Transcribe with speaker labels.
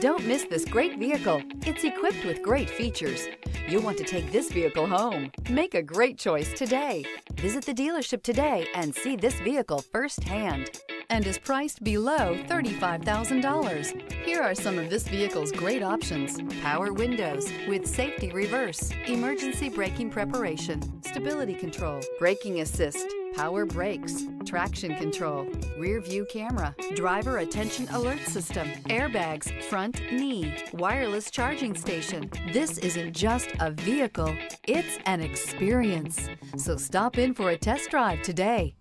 Speaker 1: Don't miss this great vehicle. It's equipped with great features. You'll want to take this vehicle home. Make a great choice today. Visit the dealership today and see this vehicle firsthand, and is priced below $35,000. Here are some of this vehicle's great options: power windows with safety reverse, emergency braking preparation, stability control, braking assist, power brakes, traction control, rear view camera, driver attention alert system, airbags, front knee, wireless charging station. This isn't just a vehicle, it's an experience. So stop in for a test drive today.